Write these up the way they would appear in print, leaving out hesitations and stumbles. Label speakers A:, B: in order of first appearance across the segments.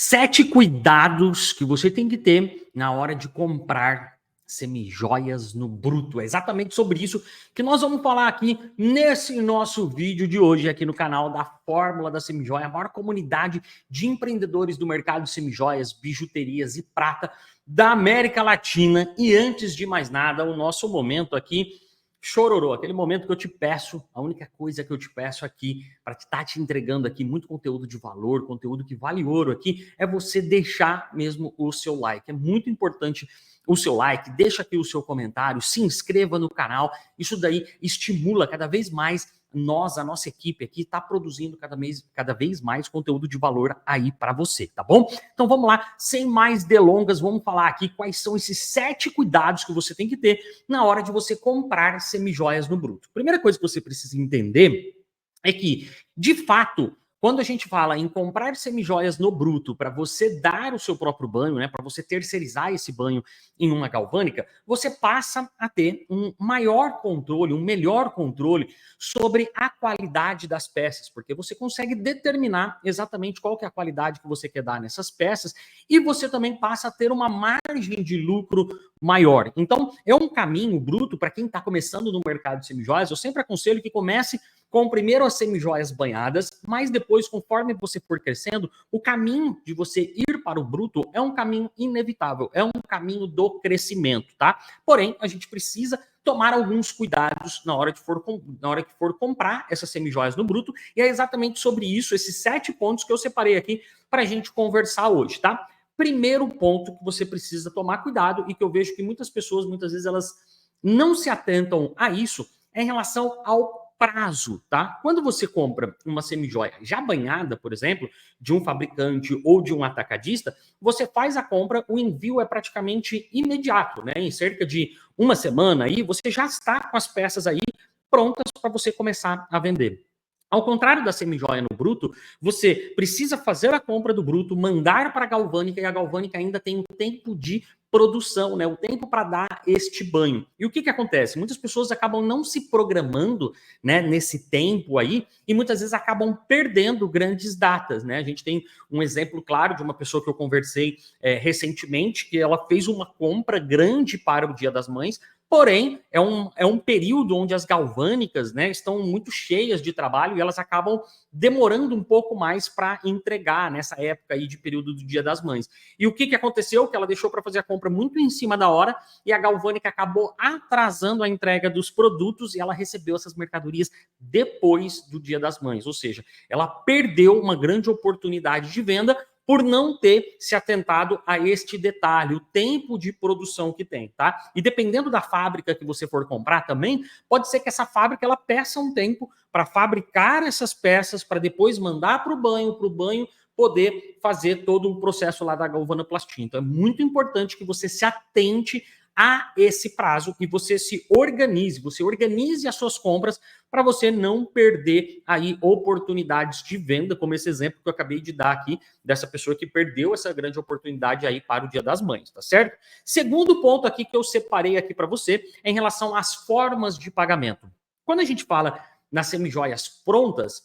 A: 7 cuidados que você tem que ter na hora de comprar semijoias no bruto. É exatamente sobre isso que nós vamos falar aqui nesse nosso vídeo de hoje aqui no canal da Fórmula da Semijoia, a maior comunidade de empreendedores do mercado de semijoias, bijuterias e prata da América Latina. E antes de mais nada, o nosso momento aqui chororô, aquele momento que eu te peço, a única coisa que eu te peço aqui, para estar te entregando aqui muito conteúdo de valor, conteúdo que vale ouro aqui, é você deixar mesmo o seu like. É muito importante o seu like, deixa aqui o seu comentário, se inscreva no canal, isso daí estimula cada vez mais a nossa equipe aqui está produzindo cada vez mais conteúdo de valor aí para você, tá bom? Então vamos lá, sem mais delongas, vamos falar aqui quais são esses 7 cuidados que você tem que ter na hora de você comprar semijoias no bruto. Primeira coisa que você precisa entender é que, de fato, quando a gente fala em comprar semijoias no bruto para você dar o seu próprio banho, né, para você terceirizar esse banho em uma galvânica, você passa a ter um maior controle, um melhor controle sobre a qualidade das peças, porque você consegue determinar exatamente qual que é a qualidade que você quer dar nessas peças e você também passa a ter uma margem de lucro maior. Então, é um caminho bruto para quem está começando no mercado de semijoias. Eu sempre aconselho que comece com primeiro as semijoias banhadas, mas depois, conforme você for crescendo, o caminho de você ir para o bruto é um caminho inevitável, é um caminho do crescimento, tá? Porém, a gente precisa tomar alguns cuidados na hora que for comprar essas semijoias no bruto, e é exatamente sobre isso, esses 7 pontos que eu separei aqui para a gente conversar hoje, tá? Primeiro ponto que você precisa tomar cuidado e que eu vejo que muitas pessoas, muitas vezes, elas não se atentam a isso, é em relação ao prazo, tá? Quando você compra uma semijoia já banhada, por exemplo, de um fabricante ou de um atacadista, você faz a compra, o envio é praticamente imediato, né? Em cerca de uma semana aí, você já está com as peças aí prontas para você começar a vender. Ao contrário da semijoia no bruto, você precisa fazer a compra do bruto, mandar para a galvânica e a galvânica ainda tem um tempo de produção, né? O tempo para dar este banho. E o que acontece? Muitas pessoas acabam não se programando, né, nesse tempo aí e muitas vezes acabam perdendo grandes datas, né? A gente tem um exemplo claro de uma pessoa que eu conversei recentemente, que ela fez uma compra grande para o Dia das Mães. Porém, é um período onde as galvânicas, né, estão muito cheias de trabalho e elas acabam demorando um pouco mais para entregar nessa época aí de período do Dia das Mães. E o que aconteceu? Que ela deixou para fazer a compra muito em cima da hora e a galvânica acabou atrasando a entrega dos produtos e ela recebeu essas mercadorias depois do Dia das Mães. Ou seja, ela perdeu uma grande oportunidade de venda por não ter se atentado a este detalhe, o tempo de produção que tem, tá? E dependendo da fábrica que você for comprar também, pode ser que essa fábrica ela peça um tempo para fabricar essas peças, para depois mandar para o banho poder fazer todo o processo lá da galvanoplastia. Então é muito importante que você se atente a esse prazo e você organize as suas compras para você não perder aí oportunidades de venda, como esse exemplo que eu acabei de dar aqui, dessa pessoa que perdeu essa grande oportunidade aí para o Dia das Mães, tá certo? Segundo ponto aqui que eu separei aqui para você é em relação às formas de pagamento. Quando a gente fala nas semijoias prontas,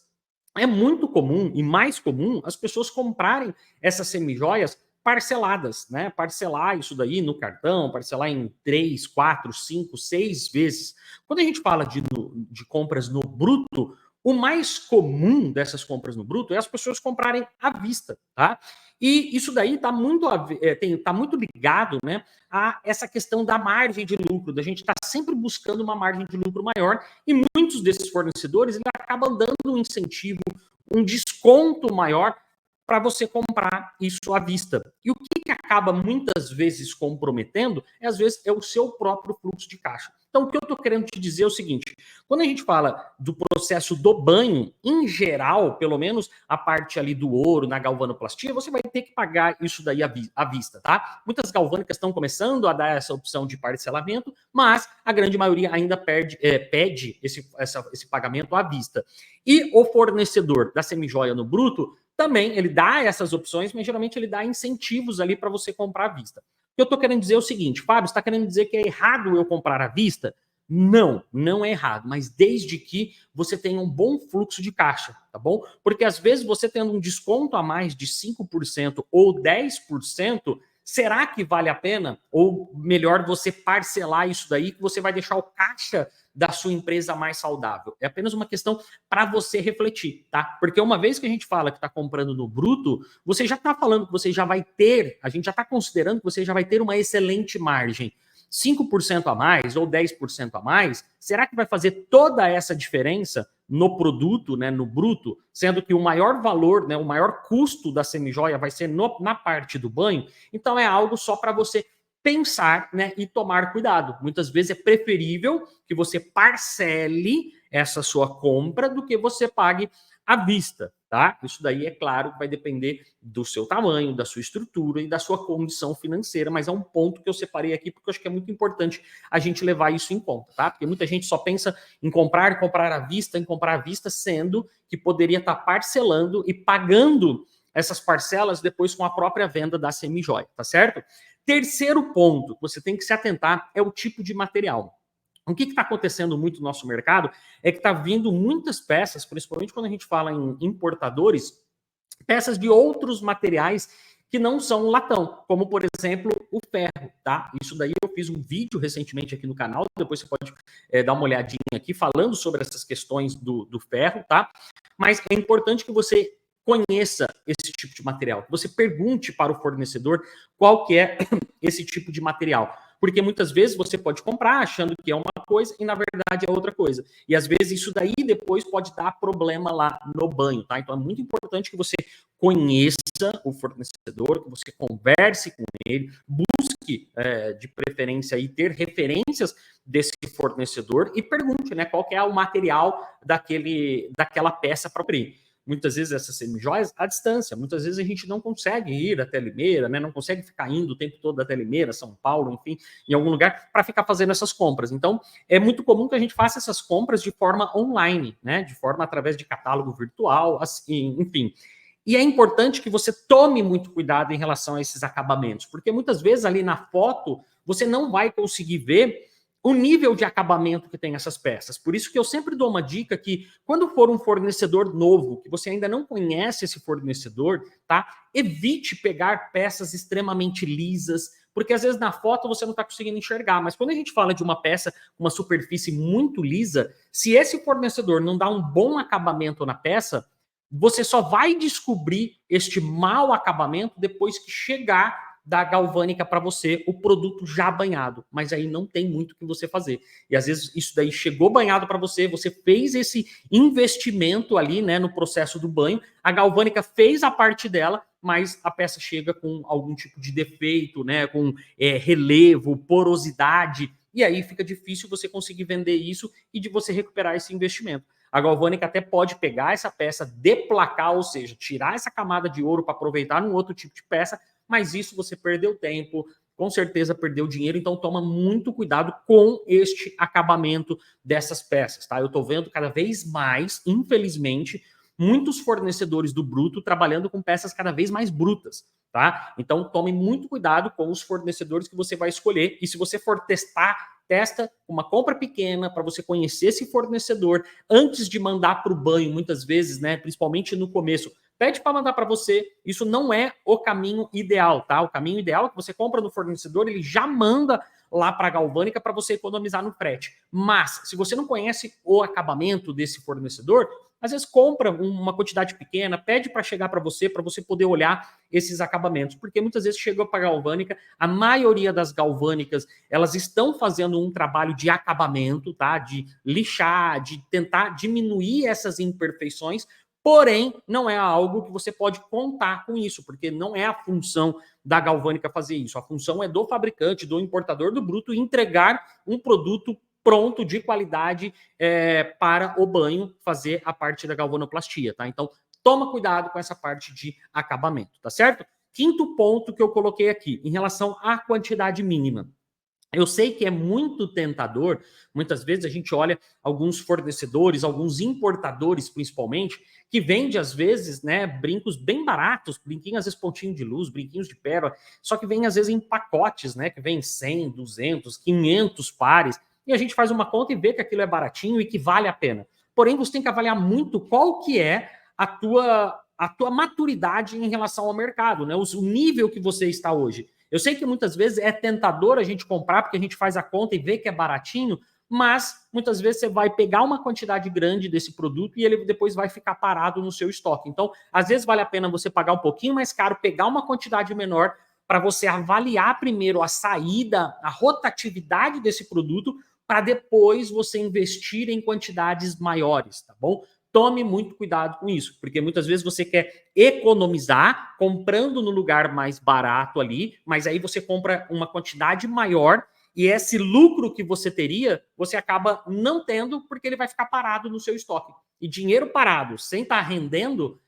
A: é muito comum e mais comum as pessoas comprarem essas semijoias parceladas, né? Parcelar isso daí no cartão, parcelar em 3, 4, 5, 6 vezes. Quando a gente fala de compras no bruto, o mais comum dessas compras no bruto é as pessoas comprarem à vista, tá? E isso daí está tá muito ligado, né, a essa questão da margem de lucro, da gente estar sempre buscando uma margem de lucro maior, e muitos desses fornecedores ele acabam dando um incentivo, um desconto maior para você comprar isso à vista. E o que acaba muitas vezes comprometendo, às vezes, é o seu próprio fluxo de caixa. Então, o que eu estou querendo te dizer é o seguinte, quando a gente fala do processo do banho, em geral, pelo menos a parte ali do ouro, na galvanoplastia, você vai ter que pagar isso daí à vista, tá? Muitas galvânicas estão começando a dar essa opção de parcelamento, mas a grande maioria ainda pede esse pagamento à vista. E o fornecedor da semijoia no bruto, também ele dá essas opções, mas geralmente ele dá incentivos ali para você comprar à vista. O que eu estou querendo dizer é o seguinte, Fábio, você está querendo dizer que é errado eu comprar à vista? Não, não é errado, mas desde que você tenha um bom fluxo de caixa, tá bom? Porque às vezes você tendo um desconto a mais de 5% ou 10%, será que vale a pena? Ou melhor, você parcelar isso daí, que você vai deixar o caixa da sua empresa mais saudável? É apenas uma questão para você refletir, tá? Porque uma vez que a gente fala que está comprando no bruto, você já está falando que você já vai ter, a gente já está considerando que você já vai ter uma excelente margem. 5% a mais ou 10% a mais, será que vai fazer toda essa diferença no produto, né, no bruto, sendo que o maior valor, né, o maior custo da semijoia vai ser na parte do banho? Então é algo só para você pensar, né, e tomar cuidado. Muitas vezes é preferível que você parcele essa sua compra do que você pague à vista, tá? Isso daí, é claro, vai depender do seu tamanho, da sua estrutura e da sua condição financeira, mas é um ponto que eu separei aqui porque eu acho que é muito importante a gente levar isso em conta, tá? Porque muita gente só pensa em comprar à vista, sendo que poderia estar parcelando e pagando essas parcelas depois com a própria venda da semijoia, tá certo? Terceiro ponto que você tem que se atentar é o tipo de material. O que está acontecendo muito no nosso mercado é que está vindo muitas peças, principalmente quando a gente fala em importadores, peças de outros materiais que não são latão, como, por exemplo, o ferro, tá? Isso daí eu fiz um vídeo recentemente aqui no canal, depois você pode dar uma olhadinha aqui, falando sobre essas questões do ferro, tá? Mas é importante que você conheça esse tipo de material, que você pergunte para o fornecedor qual que é esse tipo de material. Porque muitas vezes você pode comprar achando que é uma coisa e na verdade é outra coisa. E às vezes isso daí depois pode dar problema lá no banho, tá? Então é muito importante que você conheça o fornecedor, que você converse com ele, busque de preferência aí ter referências desse fornecedor e pergunte, né, qual que é o material daquela peça para abrir. Muitas vezes essas semijoias à distância, muitas vezes a gente não consegue ir até Limeira, né? Não consegue ficar indo o tempo todo até Limeira, São Paulo, enfim, em algum lugar, para ficar fazendo essas compras. Então, é muito comum que a gente faça essas compras de forma online, né? De forma através de catálogo virtual, assim, enfim. E é importante que você tome muito cuidado em relação a esses acabamentos, porque muitas vezes ali na foto você não vai conseguir ver o nível de acabamento que tem essas peças. Por isso que eu sempre dou uma dica que quando for um fornecedor novo, que você ainda não conhece esse fornecedor, tá? Evite pegar peças extremamente lisas, porque às vezes na foto você não está conseguindo enxergar, mas quando a gente fala de uma peça com uma superfície muito lisa, se esse fornecedor não dá um bom acabamento na peça, você só vai descobrir este mau acabamento depois que chegar da galvânica para você o produto já banhado, mas aí não tem muito o que você fazer. E às vezes isso daí chegou banhado para você, você fez esse investimento ali, né, no processo do banho, a galvânica fez a parte dela, mas a peça chega com algum tipo de defeito, né, com relevo, porosidade, e aí fica difícil você conseguir vender isso e de você recuperar esse investimento. A galvânica até pode pegar essa peça, deplacar, ou seja, tirar essa camada de ouro para aproveitar num outro tipo de peça, mas isso você perdeu tempo, com certeza perdeu dinheiro, então toma muito cuidado com este acabamento dessas peças, tá? Eu estou vendo cada vez mais, infelizmente, muitos fornecedores do bruto trabalhando com peças cada vez mais brutas, tá? Então tome muito cuidado com os fornecedores que você vai escolher, e se você for testa uma compra pequena para você conhecer esse fornecedor antes de mandar para o banho, muitas vezes, né? Principalmente no começo. Pede para mandar para você. Isso não é o caminho ideal, tá? O caminho ideal é que você compra no fornecedor, ele já manda lá para a galvânica para você economizar no frete. Mas, se você não conhece o acabamento desse fornecedor, às vezes compra uma quantidade pequena, pede para chegar para você poder olhar esses acabamentos, porque muitas vezes chegou para a galvânica, a maioria das galvânicas, elas estão fazendo um trabalho de acabamento, tá? De lixar, de tentar diminuir essas imperfeições, porém, não é algo que você pode contar com isso, porque não é a função da galvânica fazer isso. A função é do fabricante, do importador do bruto, entregar um produto pronto, de qualidade, para o banho fazer a parte da galvanoplastia, tá? Então, toma cuidado com essa parte de acabamento, tá certo? Quinto ponto que eu coloquei aqui, em relação à quantidade mínima. Eu sei que é muito tentador, muitas vezes a gente olha alguns fornecedores, alguns importadores principalmente, que vende às vezes, né, brincos bem baratos, brinquinhos às vezes pontinho de luz, brinquinhos de pérola, só que vem às vezes em pacotes, né, que vem 100, 200, 500 pares, e a gente faz uma conta e vê que aquilo é baratinho e que vale a pena. Porém, você tem que avaliar muito qual que é a tua maturidade em relação ao mercado, né? O nível que você está hoje. Eu sei que muitas vezes é tentador a gente comprar porque a gente faz a conta e vê que é baratinho, mas muitas vezes você vai pegar uma quantidade grande desse produto e ele depois vai ficar parado no seu estoque. Então, às vezes vale a pena você pagar um pouquinho mais caro, pegar uma quantidade menor para você avaliar primeiro a saída, a rotatividade desse produto, para depois você investir em quantidades maiores, tá bom? Tome muito cuidado com isso, porque muitas vezes você quer economizar comprando no lugar mais barato ali, mas aí você compra uma quantidade maior e esse lucro que você teria, você acaba não tendo porque ele vai ficar parado no seu estoque. E dinheiro parado, sem estar rendendo,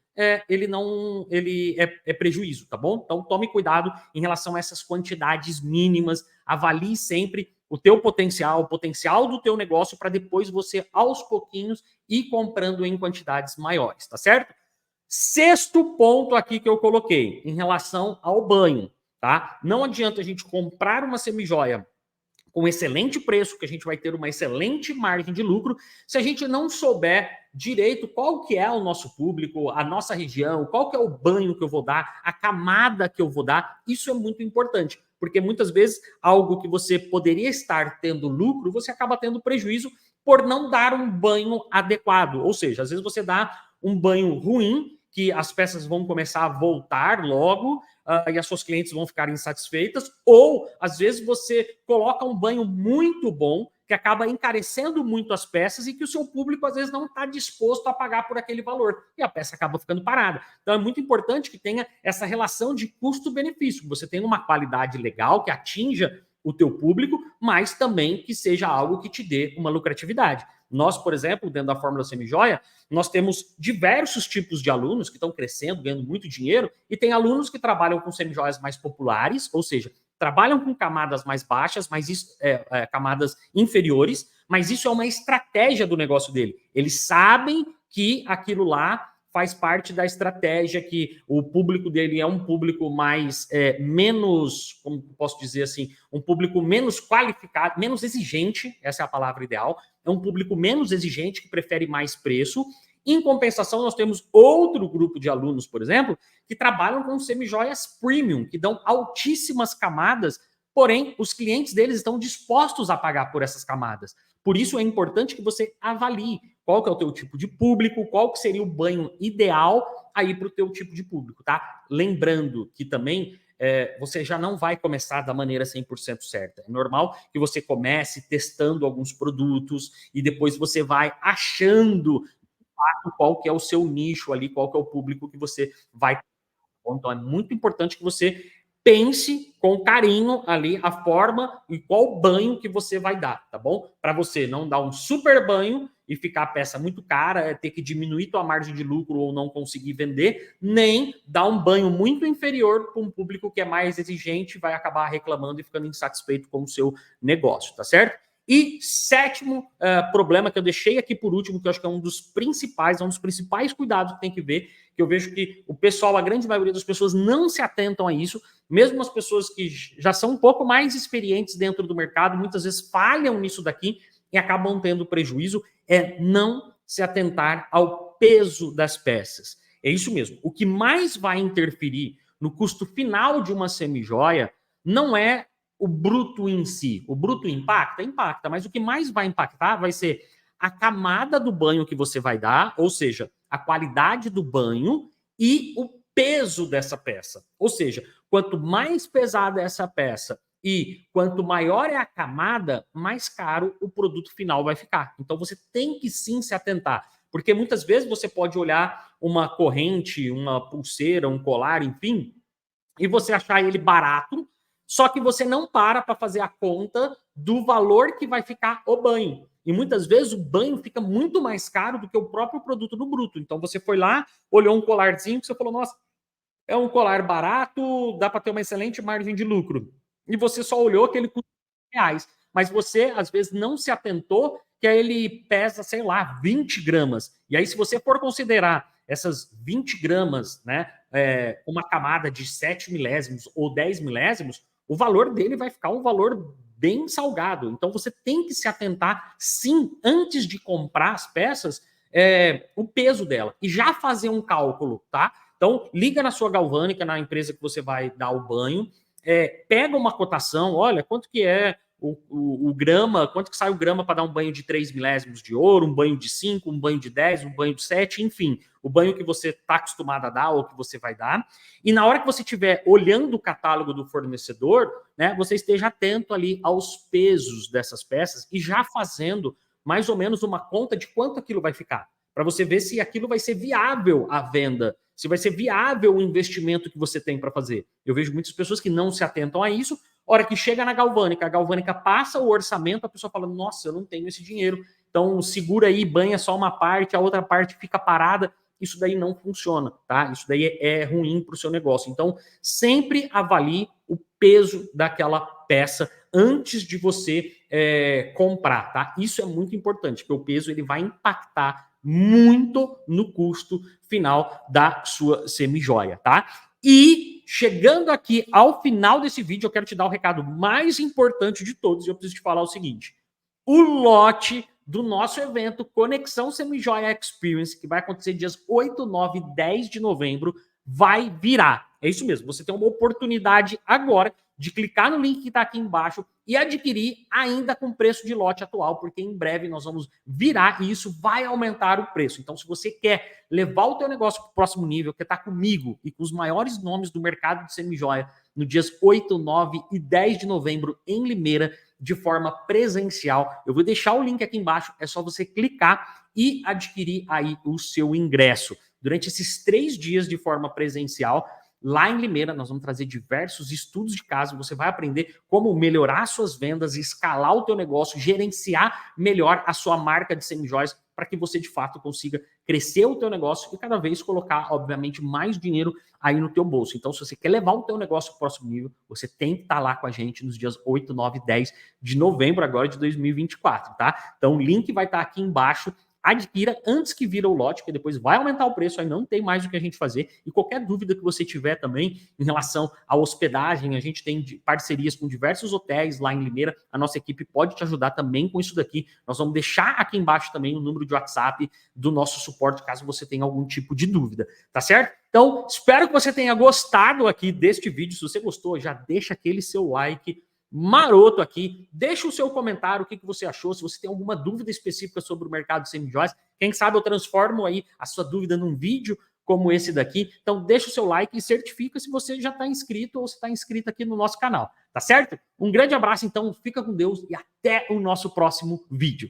A: ele é prejuízo, tá bom? Então tome cuidado em relação a essas quantidades mínimas, avalie sempre o teu potencial, o potencial do teu negócio para depois você aos pouquinhos ir comprando em quantidades maiores, tá certo? Sexto ponto aqui que eu coloquei em relação ao banho, tá? Não adianta a gente comprar uma semijoia com excelente preço, que a gente vai ter uma excelente margem de lucro, se a gente não souber direito qual que é o nosso público, a nossa região, qual que é o banho que eu vou dar, a camada que eu vou dar, isso é muito importante, porque muitas vezes algo que você poderia estar tendo lucro, você acaba tendo prejuízo por não dar um banho adequado, ou seja, às vezes você dá um banho ruim, que as peças vão começar a voltar logo, e as suas clientes vão ficar insatisfeitas, ou às vezes você coloca um banho muito bom que acaba encarecendo muito as peças e que o seu público às vezes não está disposto a pagar por aquele valor e a peça acaba ficando parada. Então é muito importante que tenha essa relação de custo-benefício, que você tenha uma qualidade legal que atinja o teu público, mas também que seja algo que te dê uma lucratividade. Nós, por exemplo, dentro da Fórmula Semijoia, nós temos diversos tipos de alunos que estão crescendo, ganhando muito dinheiro, e tem alunos que trabalham com semijoias mais populares, ou seja, trabalham com camadas mais baixas, mas isso, camadas inferiores, mas isso é uma estratégia do negócio dele. Eles sabem que aquilo lá faz parte da estratégia, que o público dele é um público mais menos, como posso dizer assim, um público menos qualificado, menos exigente, essa é a palavra ideal, é um público menos exigente que prefere mais preço. Em compensação, nós temos outro grupo de alunos, por exemplo, que trabalham com semijoias premium, que dão altíssimas camadas, porém, os clientes deles estão dispostos a pagar por essas camadas. Por isso é importante que você avalie qual que é o teu tipo de público, qual que seria o banho ideal aí para o teu tipo de público, tá? Lembrando que também você já não vai começar da maneira 100% certa. É normal que você comece testando alguns produtos e depois você vai achando qual que é o seu nicho ali, qual que é o público que você vai. Então é muito importante que você pense com carinho ali a forma e qual banho que você vai dar, tá bom? Para você não dar um super banho e ficar a peça muito cara, ter que diminuir tua margem de lucro ou não conseguir vender, nem dar um banho muito inferior para um público que é mais exigente, vai acabar reclamando e ficando insatisfeito com o seu negócio, tá certo? E sétimo problema que eu deixei aqui por último, que eu acho que é um dos principais cuidados que tem que ver, que eu vejo que o pessoal, a grande maioria das pessoas não se atentam a isso, mesmo as pessoas que já são um pouco mais experientes dentro do mercado, muitas vezes falham nisso daqui e acabam tendo prejuízo, é não se atentar ao peso das peças. É isso mesmo. O que mais vai interferir no custo final de uma semijoia não é o bruto em si. O bruto impacta, mas o que mais vai impactar vai ser a camada do banho que você vai dar, ou seja, a qualidade do banho e o peso dessa peça. Ou seja, quanto mais pesada é essa peça e quanto maior é a camada, mais caro o produto final vai ficar. Então você tem que sim se atentar, porque muitas vezes você pode olhar uma corrente, uma pulseira, um colar, enfim, e você achar ele barato, só que você não para fazer a conta do valor que vai ficar o banho. E muitas vezes o banho fica muito mais caro do que o próprio produto no bruto. Então você foi lá, olhou um colarzinho que você falou, nossa, é um colar barato, dá para ter uma excelente margem de lucro. E você só olhou que ele custa R$100. Mas você, às vezes, não se atentou que ele pesa, sei lá, 20 gramas. E aí, se você for considerar essas 20 gramas, né, uma camada de 7 milésimos ou 10 milésimos, o valor dele vai ficar um valor bem salgado. Então você tem que se atentar, sim, antes de comprar as peças, o peso dela. E já fazer um cálculo, tá? Então liga na sua galvânica, na empresa que você vai dar o banho, pega uma cotação, olha, quanto que é o grama, quanto que sai o grama para dar um banho de 3 milésimos de ouro, um banho de 5, um banho de 10, um banho de 7, enfim, o banho que você está acostumado a dar ou que você vai dar. E na hora que você estiver olhando o catálogo do fornecedor, né, você esteja atento ali aos pesos dessas peças e já fazendo mais ou menos uma conta de quanto aquilo vai ficar, para você ver se aquilo vai ser viável à venda, se vai ser viável o investimento que você tem para fazer. Eu vejo muitas pessoas que não se atentam a isso. Hora que chega na galvânica, a galvânica passa o orçamento, a pessoa fala, nossa, eu não tenho esse dinheiro, então segura aí, banha só uma parte, a outra parte fica parada. Isso daí não funciona, tá? Isso daí é ruim para o seu negócio. Então, sempre avalie o peso daquela peça antes de você comprar, tá? Isso é muito importante, porque o peso ele vai impactar muito no custo final da sua semijoia, tá? E chegando aqui ao final desse vídeo, eu quero te dar o recado mais importante de todos, e eu preciso te falar o seguinte: o lote do nosso evento Conexão Semijoia Experience, que vai acontecer dias 8, 9 e 10 de novembro, vai virar. É isso mesmo, você tem uma oportunidade agora de clicar no link que está aqui embaixo e adquirir ainda com preço de lote atual, porque em breve nós vamos virar e isso vai aumentar o preço. Então, se você quer levar o teu negócio para o próximo nível, quer estar comigo e com os maiores nomes do mercado de semijoia no dias 8, 9 e 10 de novembro em Limeira, de forma presencial, eu vou deixar o link aqui embaixo, é só você clicar e adquirir aí o seu ingresso. Durante esses 3 dias de forma presencial, lá em Limeira, nós vamos trazer diversos estudos de caso, você vai aprender como melhorar suas vendas, escalar o teu negócio, gerenciar melhor a sua marca de semijoias, para que você de fato consiga crescer o teu negócio e cada vez colocar, obviamente, mais dinheiro aí no teu bolso. Então, se você quer levar o teu negócio para o próximo nível, você tem que estar lá com a gente nos dias 8, 9 e 10 de novembro agora de 2024, tá? Então, o link vai estar aqui embaixo. Adquira antes que vira o lote, que depois vai aumentar o preço, aí não tem mais o que a gente fazer. E qualquer dúvida que você tiver também em relação à hospedagem, a gente tem parcerias com diversos hotéis lá em Limeira, a nossa equipe pode te ajudar também com isso daqui. Nós vamos deixar aqui embaixo também o número de WhatsApp do nosso suporte, caso você tenha algum tipo de dúvida, tá certo? Então, espero que você tenha gostado aqui deste vídeo. Se você gostou, já deixa aquele seu like maroto aqui, deixa o seu comentário, o que você achou, se você tem alguma dúvida específica sobre o mercado de semijoias, quem sabe eu transformo aí a sua dúvida num vídeo como esse daqui, então deixa o seu like e certifica se você já está inscrito ou se está inscrito aqui no nosso canal, tá certo? Um grande abraço então, fica com Deus e até o nosso próximo vídeo.